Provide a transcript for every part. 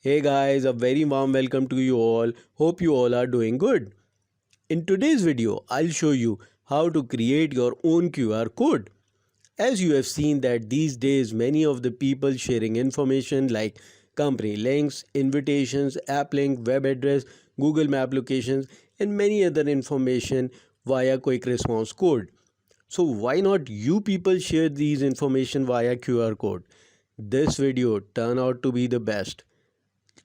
Hey guys, a very warm welcome to you all. Hope you all are doing good. In today's video, I'll show you how to create your own QR code. As you have seen that these days many of the people sharing information like company links, invitations, app link, web address, Google Map locations and many other information via quick response code. So why not you people share these information via QR code? This video turned out to be the best.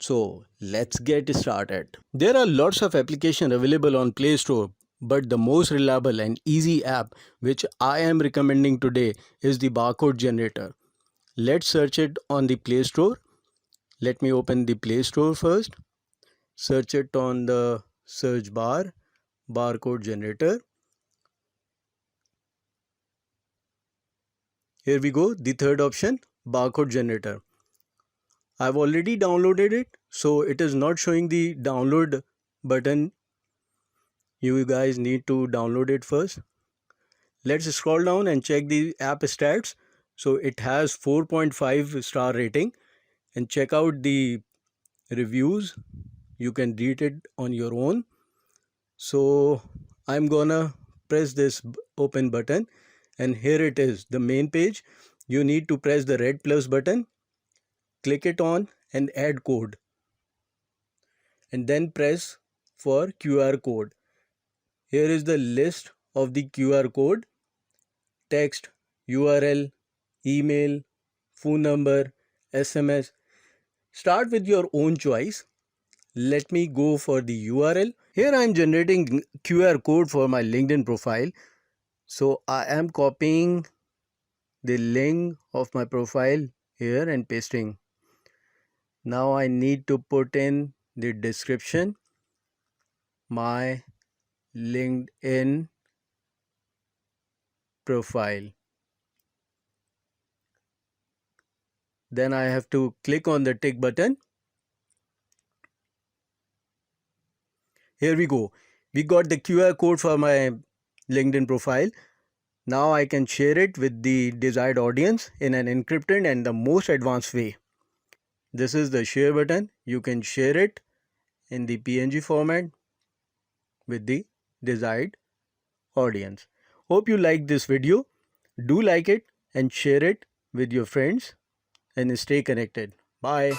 So let's get started. There are lots of applications available on Play Store, but the most reliable and easy app which I am recommending today is the barcode generator. Let's search it on the Play Store. Let me open the Play Store first. Search it on the search bar, barcode generator. Here we go, the third option, barcode generator. I've already downloaded it, so it is not showing the download button. You guys need to download it first. Let's scroll down and check the app stats. So it has 4.5 star rating, and check out the reviews. You can read it on your own. So I'm gonna press this open button, and here it is, the main page. You need to press the red plus button, click it on and add code, and then press for QR code. Here is the list of the QR code: text, URL, email, phone number, SMS. Start with your own choice. Let me go for the URL. Here I am generating QR code for my LinkedIn profile. So I am copying the link of my profile here and pasting. Now I need to put in the description, my LinkedIn profile. Then I have to click on the tick button. Here we go. We got the QR code for my LinkedIn profile. Now I can share it with the desired audience in an encrypted and the most advanced way. This is the share button. You can share it in the PNG format with the desired audience. Hope you like this video. Do like it and share it with your friends and stay connected. Bye.